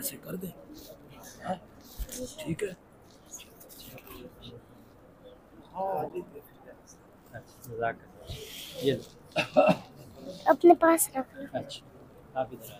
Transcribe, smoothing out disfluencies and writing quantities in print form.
ऐसे कर दे, ठीक है। ये अपने पास रख लो। अच्छा, आप इधर